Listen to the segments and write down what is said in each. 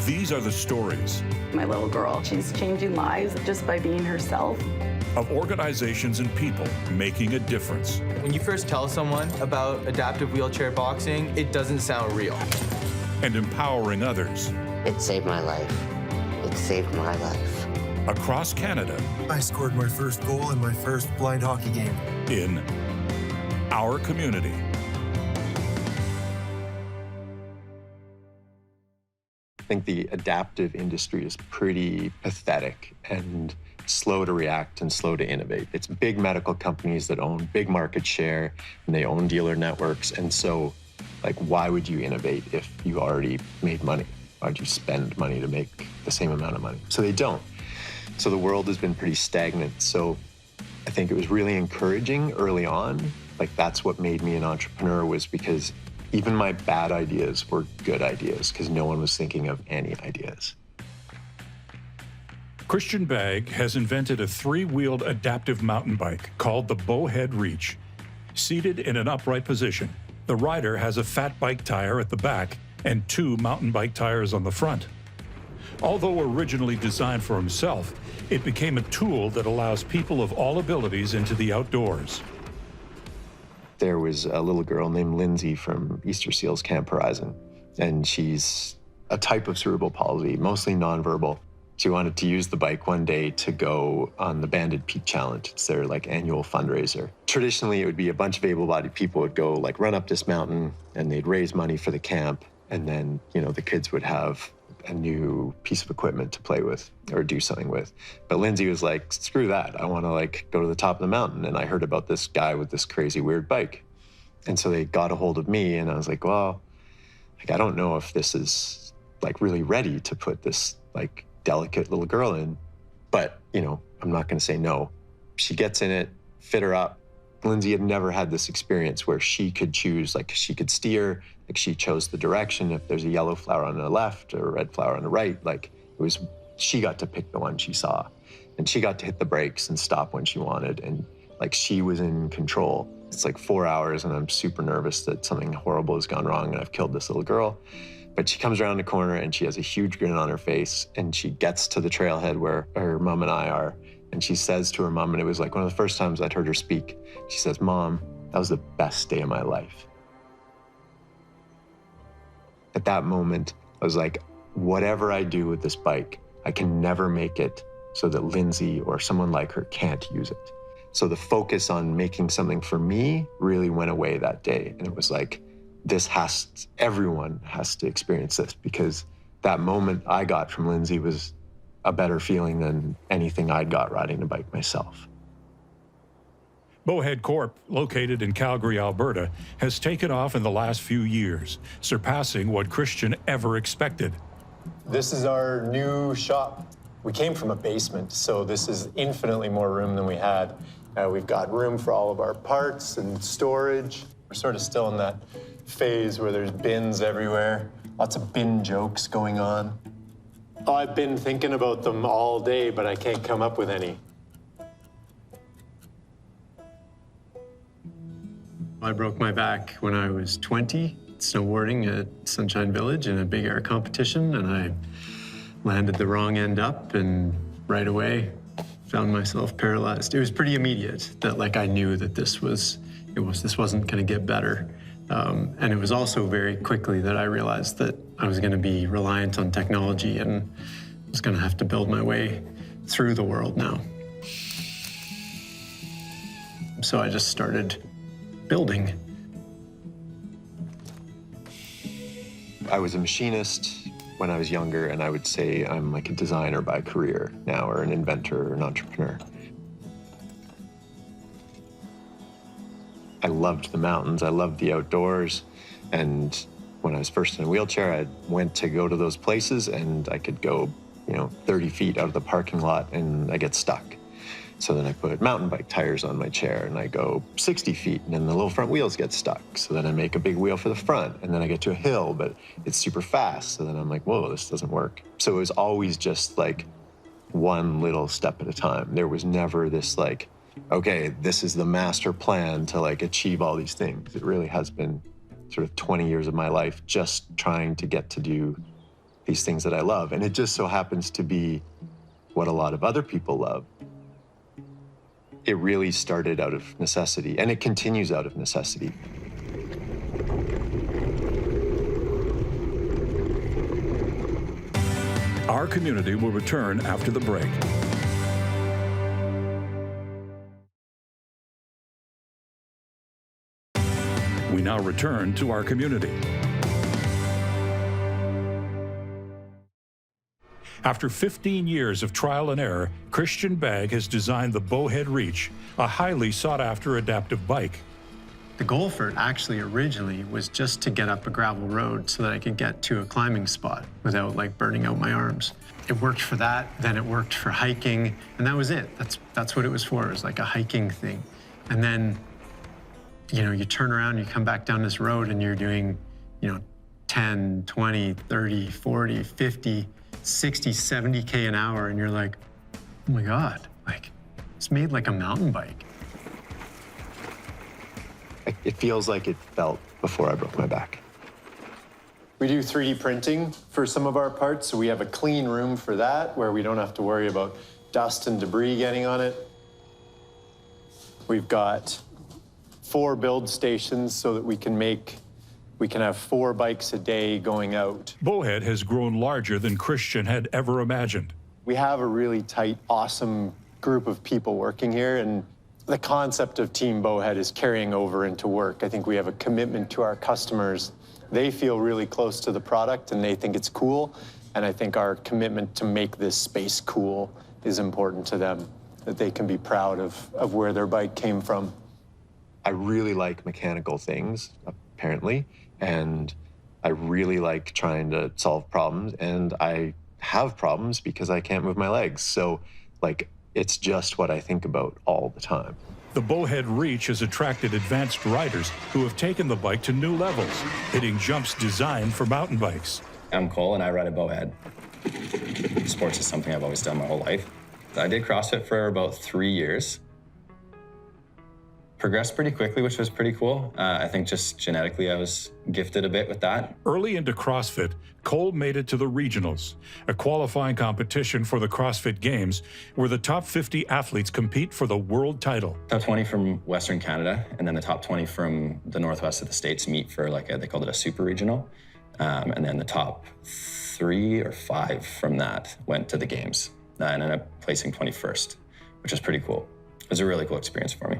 These are the stories My little girl, she's changing lives just by being herself. of organizations and people making a difference. When you first tell someone about adaptive wheelchair boxing, it doesn't sound real. And empowering others. It saved my life. It saved my life. Across Canada. I scored my first goal in my first blind hockey game. In our community. I think the adaptive industry is pretty pathetic and slow to react and slow to innovate. It's big medical companies that own big market share and they own dealer networks. And so, like, why would you innovate if you already made money? Why'd you spend money to make the same amount of money? So they don't. So the world has been pretty stagnant. So I think it was really encouraging early on. Like, that's what made me an entrepreneur, was because even my bad ideas were good ideas because no one was thinking of any ideas. Christian Bagg has invented a 3-wheeled adaptive mountain bike called the Bowhead Reach. Seated in an upright position, the rider has a fat bike tire at the back and 2 mountain bike tires on the front. Although originally designed for himself, it became a tool that allows people of all abilities into the outdoors. There was a little girl named Lindsay from Easter Seals Camp Horizon, and she's a type of cerebral palsy, mostly nonverbal. She wanted to use the bike one day to go on the Banded Peak Challenge. It's their annual fundraiser. Traditionally, it would be a bunch of able-bodied people would go run up this mountain and they'd raise money for the camp. And then, the kids would have a new piece of equipment to play with or do something with. But Lindsay was like, screw that. I want to go to the top of the mountain. And I heard about this guy with this crazy weird bike. And so they got a hold of me and I was like, well, I don't know if this is really ready to put this delicate little girl in, but I'm not going to say no. She gets in it, fit her up. Lindsay had never had this experience where she could choose, she could steer, she chose the direction. If there's a yellow flower on the left or a red flower on the right, she got to pick the one she saw, and she got to hit the brakes and stop when she wanted, and she was in control. It's 4 hours, and I'm super nervous that something horrible has gone wrong and I've killed this little girl. But she comes around the corner and she has a huge grin on her face, and she gets to the trailhead where her mom and I are, and she says to her mom, and it was one of the first times I'd heard her speak, she says, "Mom, that was the best day of my life." At that moment, I was like, whatever I do with this bike, I can never make it so that Lindsay or someone like her can't use it. So the focus on making something for me really went away that day. And it was everyone has to experience this, because that moment I got from Lindsay was a better feeling than anything I'd got riding the bike myself. Bowhead Corp, located in Calgary, Alberta, has taken off in the last few years, surpassing what Christian ever expected. This is our new shop. We came from a basement, so this is infinitely more room than we had. We've got room for all of our parts and storage. We're sort of still in that phase where there's bins everywhere. Lots of bin jokes going on. Oh, I've been thinking about them all day, but I can't come up with any. I broke my back when I was 20, snowboarding at Sunshine Village in a big air competition, and I landed the wrong end up, and right away found myself paralyzed. It was pretty immediate that I knew that this wasn't going to get better. And it was also very quickly that I realized that I was going to be reliant on technology and was going to have to build my way through the world now. So I just started building. I was a machinist when I was younger, and I would say I'm a designer by career now, or an inventor or an entrepreneur. I loved the mountains, I loved the outdoors, and when I was first in a wheelchair, I went to go to those places and I could go, 30 feet out of the parking lot and I get stuck. So then I put mountain bike tires on my chair and I go 60 feet and then the little front wheels get stuck. So then I make a big wheel for the front and then I get to a hill, but it's super fast. So then I'm like, whoa, this doesn't work. So it was always just one little step at a time. There was never this okay, this is the master plan to achieve all these things. It really has been sort of 20 years of my life just trying to get to do these things that I love. And it just so happens to be what a lot of other people love. It really started out of necessity, and it continues out of necessity. Our community will return after the break. We now return to our community. After 15 years of trial and error, Christian Bagg has designed the Bowhead Reach, a highly sought-after adaptive bike. The goal for it actually originally was just to get up a gravel road so that I could get to a climbing spot without like burning out my arms. It worked for that, then it worked for hiking, and that was it. That's what it was for. It was like a hiking thing. And then, you know, you turn around, you come back down this road and you're doing, you know, 10, 20, 30, 40, 50, 60, 70K an hour, and you're like, oh my God, like, it's made like a mountain bike. It feels like it felt before I broke my back. We do 3D printing for some of our parts, so we have a clean room for that, where we don't have to worry about dust and debris getting on it. We've got 4 build stations so that we can have 4 bikes a day going out. Bowhead has grown larger than Christian had ever imagined. We have a really tight, awesome group of people working here, and the concept of Team Bowhead is carrying over into work. I think we have a commitment to our customers. They feel really close to the product and they think it's cool, and I think our commitment to make this space cool is important to them, that they can be proud of where their bike came from. I really like mechanical things, apparently, and I really like trying to solve problems, and I have problems because I can't move my legs. So, like, it's just what I think about all the time. The Bowhead Reach has attracted advanced riders who have taken the bike to new levels, hitting jumps designed for mountain bikes. I'm Cole and I ride a Bowhead. Sports is something I've always done my whole life. I did CrossFit for about 3 years. Progressed pretty quickly, which was pretty cool. I think just genetically I was gifted a bit with that. Early into CrossFit, Cole made it to the regionals, a qualifying competition for the CrossFit Games where the top 50 athletes compete for the world title. Top 20 from Western Canada, and then the top 20 from the northwest of the States meet for they called it a super regional. And then the top 3 or 5 from that went to the Games and ended up placing 21st, which was pretty cool. It was a really cool experience for me.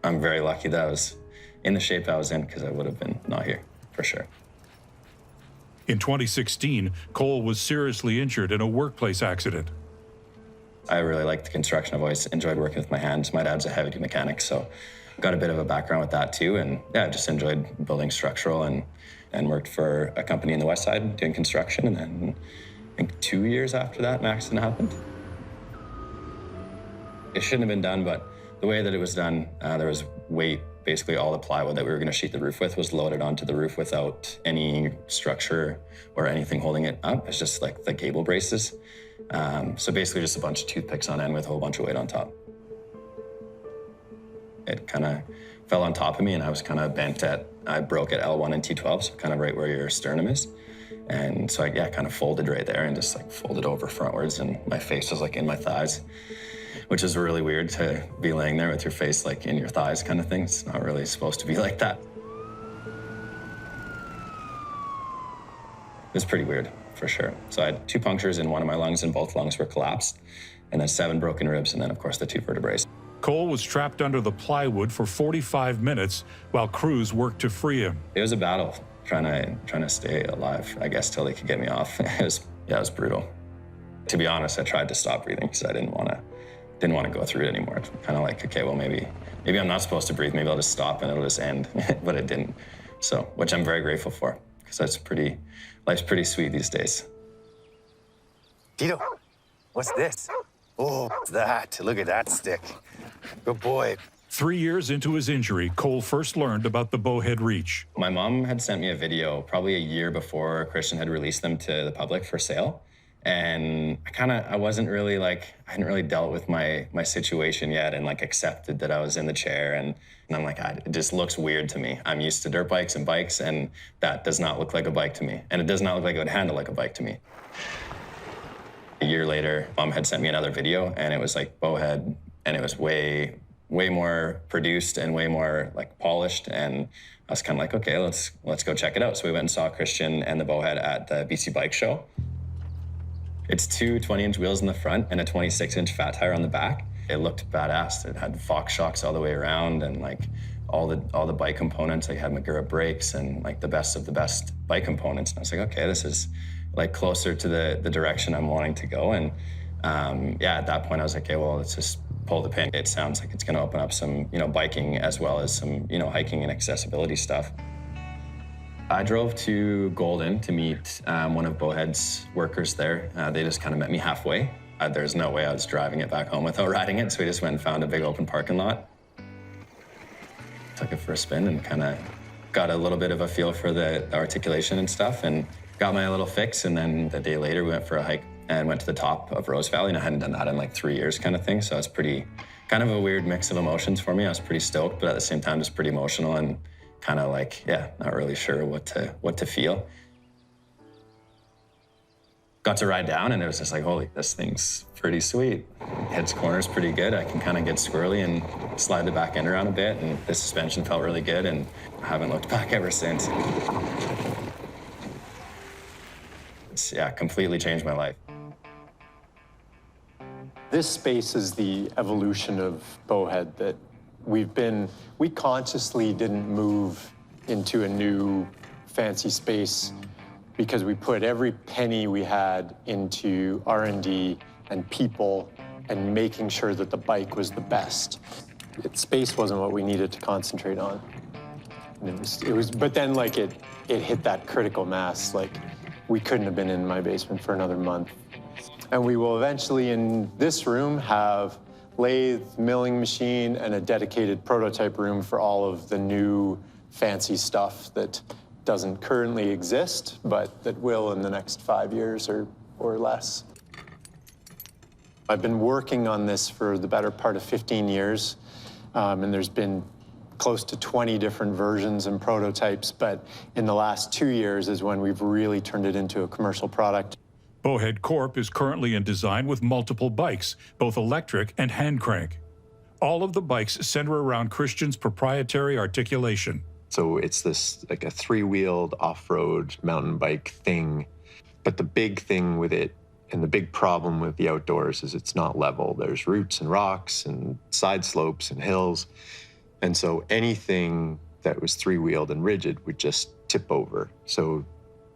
I'm very lucky that I was in the shape I was in, because I would have been not here, for sure. In 2016, Cole was seriously injured in a workplace accident. I really liked the construction. I've always enjoyed working with my hands. My dad's a heavy mechanic, so got a bit of a background with that too. And yeah, I just enjoyed building structural and worked for a company in the West Side doing construction. And then I think 2 years after that, an accident happened. It shouldn't have been done, but the way that it was done, there was weight, basically all the plywood that we were going to sheet the roof with was loaded onto the roof without any structure or anything holding it up. It's just like the gable braces. So basically just a bunch of toothpicks on end with a whole bunch of weight on top. It kind of fell on top of me and I was kind of bent I broke at L1 and T12, so kind of right where your sternum is. And so I kind of folded right there and just like folded over frontwards, and my face was like in my thighs, which is really weird to be laying there with your face like in your thighs kind of thing. It's not really supposed to be like that. It was pretty weird, for sure. So I had 2 punctures in one of my lungs, and both lungs were collapsed, and then 7 broken ribs, and then of course the 2 vertebrae. Cole was trapped under the plywood for 45 minutes while crews worked to free him. It was a battle trying to stay alive, I guess, till they could get me off. It was brutal. To be honest, I tried to stop breathing because I didn't want to go through it anymore. It's kind of like, okay, well, maybe I'm not supposed to breathe. Maybe I'll just stop and it'll just end. But it didn't. So, which I'm very grateful for, because life's pretty sweet these days. Tito, what's this? Oh, what's that? Look at that stick. Good boy. 3 years into his injury, Cole first learned about the Bowhead Reach. My mom had sent me a video probably a year before Christian had released them to the public for sale. And I hadn't really dealt with my situation yet and like accepted that I was in the chair. And I'm like, it just looks weird to me. I'm used to dirt bikes and bikes, and that does not look like a bike to me. And it does not look like it would handle like a bike to me. A year later, Mom had sent me another video, and it was like Bowhead, and it was way more produced and way more like polished. And I was kind of like, okay, let's go check it out. So we went and saw Christian and the Bowhead at the BC Bike Show. It's two 20-inch wheels in the front and a 26-inch fat tire on the back. It looked badass. It had Fox shocks all the way around, and like all the bike components. They had Magura brakes and like the best of the best bike components. And I was like, okay, this is like closer to the direction I'm wanting to go. And yeah, at that point I was like, okay, well, let's just pull the pin. It sounds like it's going to open up some, biking as well as some, hiking and accessibility stuff. I drove to Golden to meet one of Bowhead's workers there. They just kind of met me halfway. There's no way I was driving it back home without riding it, so we just went and found a big open parking lot. Took it for a spin and kind of got a little bit of a feel for the articulation and stuff, and got my little fix. And then the day later, we went for a hike and went to the top of Rose Valley, and I hadn't done that in like 3 years kind of thing. So it's kind of a weird mix of emotions for me. I was pretty stoked, but at the same time, just pretty emotional and kind of like, yeah, not really sure what to feel. Got to ride down, and it was just like, holy, this thing's pretty sweet. Hits corners pretty good. I can kind of get squirrely and slide the back end around a bit, and the suspension felt really good, and I haven't looked back ever since. It's, yeah, completely changed my life. This space is the evolution of Bowhead that we consciously didn't move into a new fancy space because we put every penny we had into R&D and people and making sure that the bike was the best. Space wasn't what we needed to concentrate on. And but then like it hit that critical mass. Like we couldn't have been in my basement for another month. And we will eventually in this room have lathe, milling machine, and a dedicated prototype room for all of the new fancy stuff that doesn't currently exist, but that will in the next 5 years or less. I've been working on this for the better part of 15 years, and there's been close to 20 different versions and prototypes, but in the last 2 years is when we've really turned it into a commercial product. Bowhead Corp is currently in design with multiple bikes, both electric and hand crank. All of the bikes center around Christian's proprietary articulation. So it's this like a three-wheeled off-road mountain bike thing. But the big thing with it and the big problem with the outdoors is it's not level. There's roots and rocks and side slopes and hills. And so anything that was three-wheeled and rigid would just tip over. So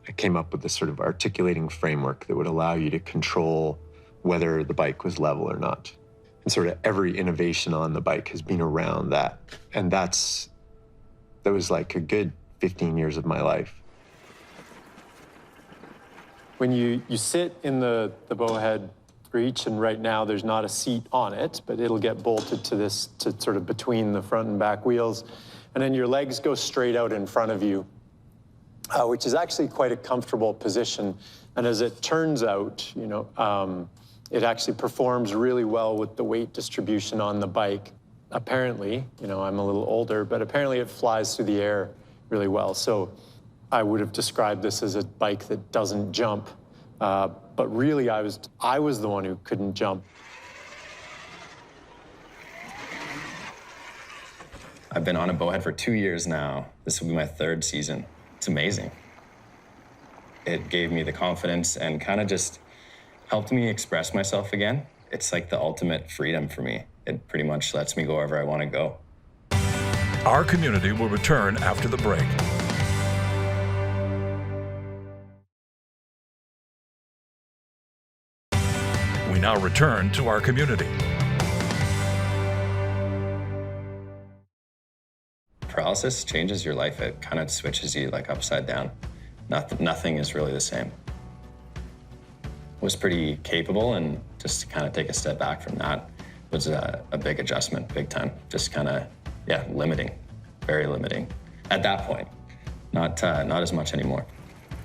I came up with this sort of articulating framework that would allow you to control whether the bike was level or not. And sort of every innovation on the bike has been around that. And that was like a good 15 years of my life. When you sit in the Bowhead Reach, and right now there's not a seat on it, but it'll get bolted to sort of between the front and back wheels. And then your legs go straight out in front of you, which is actually quite a comfortable position. And as it turns out, it actually performs really well with the weight distribution on the bike. Apparently, I'm a little older, but apparently it flies through the air really well. So I would have described this as a bike that doesn't jump, but really I was the one who couldn't jump. I've been on a Bowhead for 2 years now. This will be my 3rd season. It's amazing. It gave me the confidence and kind of just helped me express myself again. It's like the ultimate freedom for me. It pretty much lets me go wherever I want to go. Our community will return after the break. We now return to our community. Paralysis changes your life. It kind of switches you like upside down. Nothing is really the same. Was pretty capable, and just to kind of take a step back from that was a big adjustment, big time. Just kind of, yeah, limiting, very limiting. At that point, not as much anymore.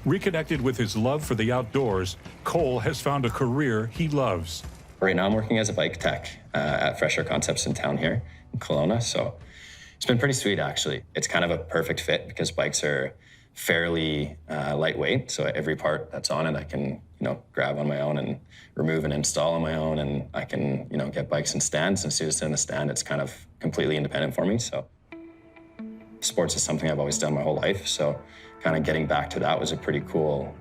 Reconnected with his love for the outdoors, Cole has found a career he loves. Right now I'm working as a bike tech at Fresh Air Concepts in town here in Kelowna, so it's been pretty sweet actually. It's kind of a perfect fit because bikes are fairly lightweight, so every part that's on it I can grab on my own and remove and install on my own, and I can, get bikes in stands. And as soon as it's in the stand, it's kind of completely independent for me. So sports is something I've always done my whole life. So kind of getting back to that was a pretty cool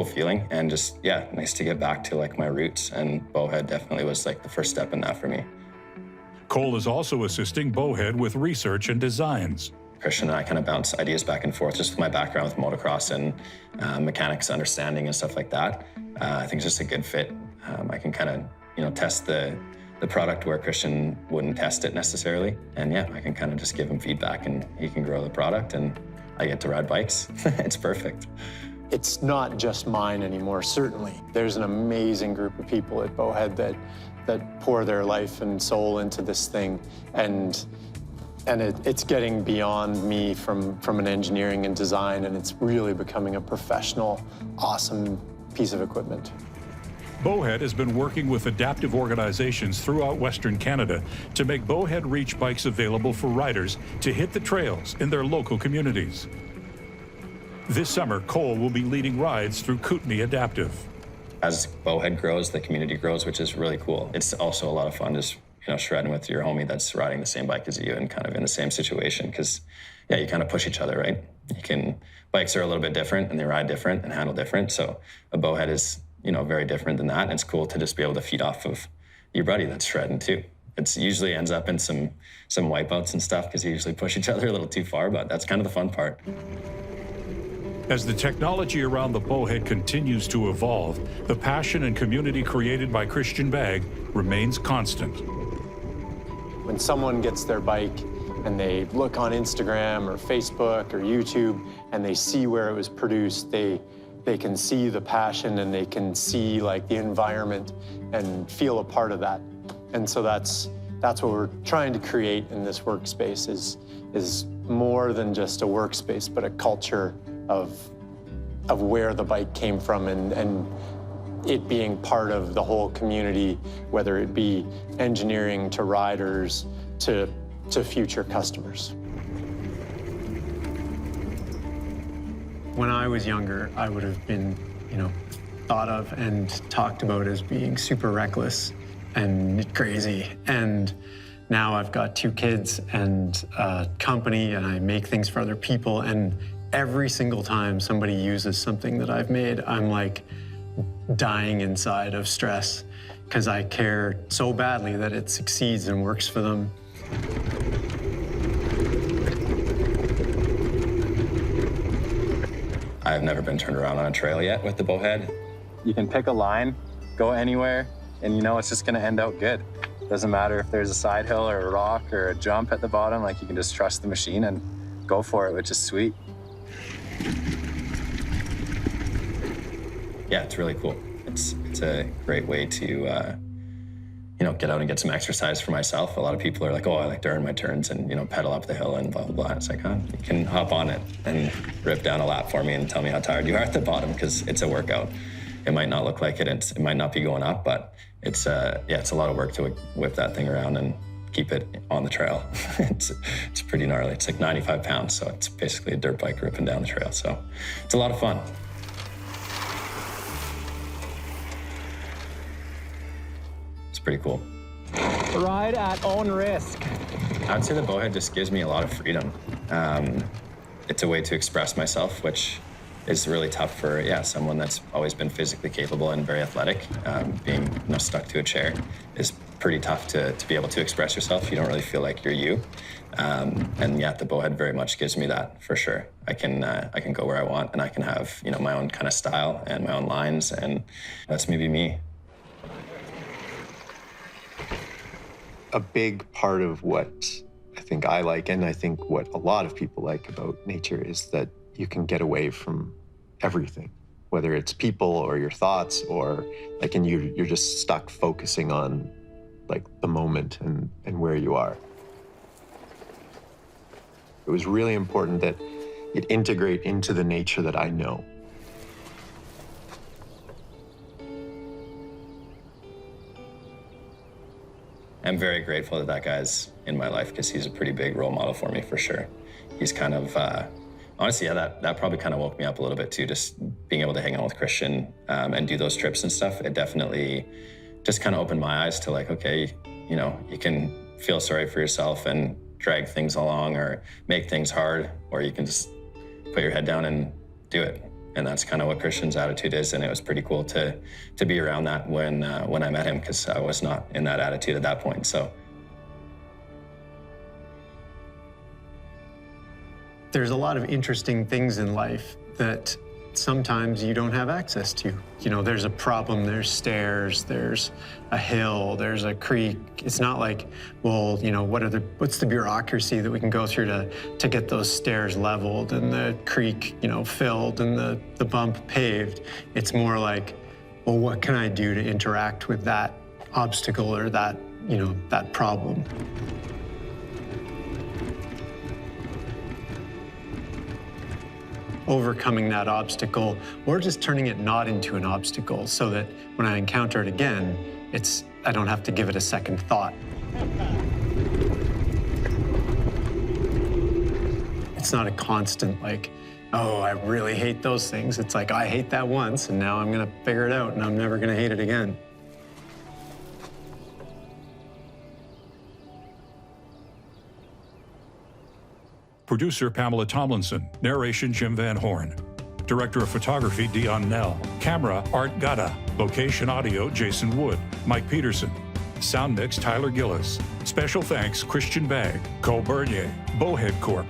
feeling. And just, yeah, nice to get back to like my roots. And Bowhead definitely was like the first step in that for me. Cole is also assisting Bowhead with research and designs. Christian and I kind of bounce ideas back and forth just with my background with motocross and mechanics understanding and stuff like that. I think it's just a good fit. I can kind of, test the product where Christian wouldn't test it necessarily. And yeah, I can kind of just give him feedback and he can grow the product and I get to ride bikes. It's perfect. It's not just mine anymore, certainly. There's an amazing group of people at Bowhead that pour their life and soul into this thing. And it's getting beyond me from an engineering and design, and it's really becoming a professional, awesome piece of equipment. Bowhead has been working with adaptive organizations throughout Western Canada to make Bowhead Reach bikes available for riders to hit the trails in their local communities. This summer, Cole will be leading rides through Kootenay Adaptive. As Bowhead grows, the community grows, which is really cool. It's also a lot of fun just shredding with your homie that's riding the same bike as you and kind of in the same situation, because yeah, you kind of push each other, right? Bikes are a little bit different and they ride different and handle different. So a Bowhead is, very different than that. And it's cool to just be able to feed off of your buddy that's shredding too. It usually ends up in some wipeouts and stuff because you usually push each other a little too far, but that's kind of the fun part. As the technology around the Bowhead continues to evolve, the passion and community created by Christian Bagg remains constant. When someone gets their bike and they look on Instagram or Facebook or YouTube and they see where it was produced, they can see the passion and they can see like the environment and feel a part of that. And so that's what we're trying to create in this workspace is more than just a workspace, but a culture of where the bike came from and it being part of the whole community, whether it be engineering to riders to future customers. When I was younger, I would have been, thought of and talked about as being super reckless and crazy. And now I've got 2 kids and a company and I make things for other people. And every single time somebody uses something that I've made, I'm like dying inside of stress because I care so badly that it succeeds and works for them. I've never been turned around on a trail yet with the Bowhead. You can pick a line, go anywhere, and it's just gonna end out good. Doesn't matter if there's a side hill or a rock or a jump at the bottom, like you can just trust the machine and go for it, which is sweet. Yeah, it's really cool. It's a great way to get out and get some exercise for myself. A lot of people are like, oh, I like to earn my turns and pedal up the hill and blah blah blah. It's like, you can hop on it and rip down a lap for me and tell me how tired you are at the bottom, because it's a workout. It might not look like it. It might not be going up, but it's a lot of work to whip that thing around and keep it on the trail. It's pretty gnarly. It's like 95 pounds, so it's basically a dirt bike ripping down the trail. So it's a lot of fun. It's pretty cool. Ride at own risk. I'd say the Bowhead just gives me a lot of freedom. It's a way to express myself, which is really tough for someone that's always been physically capable and very athletic. Being stuck to a chair is pretty tough to be able to express yourself. You don't really feel like you're you. And the Bowhead very much gives me that, for sure. I can go where I want and I can have my own kind of style and my own lines, and that's maybe me. A big part of what I think I like, and I think what a lot of people like about nature, is that you can get away from everything, whether it's people or your thoughts, or and you're just stuck focusing on the moment and where you are. It was really important that it integrate into the nature that I know. I'm very grateful that guy's in my life, because he's a pretty big role model for me, for sure. He's kind of, honestly, that probably kind of woke me up a little bit too, just being able to hang out with Christian and do those trips and stuff, it definitely just kind of opened my eyes to like, okay, you know, you can feel sorry for yourself and drag things along or make things hard, or you can just put your head down and do it. And that's kind of what Christian's attitude is. And it was pretty cool to be around that when I met him, because I was not in that attitude at that point. So there's a lot of interesting things in life that sometimes you don't have access to. You know, there's a problem, there's stairs, there's a hill, there's a creek. It's not like, well, you know, what's the bureaucracy that we can go through to get those stairs leveled and the creek, you know, filled and the bump paved. It's more like, well, what can I do to interact with that obstacle or that, you know, that problem? Overcoming that obstacle, or just turning it not into an obstacle so that when I encounter it again, I don't have to give it a second thought. It's not a constant like, oh, I really hate those things. It's like, I hate that once and now I'm gonna figure it out and I'm never gonna hate it again. Producer Pamela Tomlinson. Narration Jim Van Horn. Director of Photography Dion Nell. Camera Art Gada. Location Audio Jason Wood. Mike Peterson. Sound Mix Tyler Gillis. Special thanks Christian Bagg. Cole Bernier. Bowhead Corp.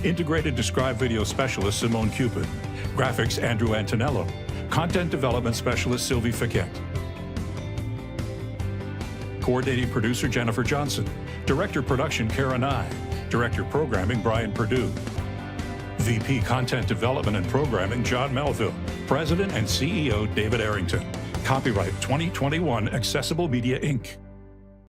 Integrated Describe Video Specialist Simone Cupid. Graphics Andrew Antonello. Content Development Specialist Sylvie Fiquette. Coordinating Producer Jennifer Johnson. Director Production Kara Nye. Director Programming Brian Perdue. VP Content Development and Programming John Melville. President and CEO David Arrington. Copyright 2021 Accessible Media Inc.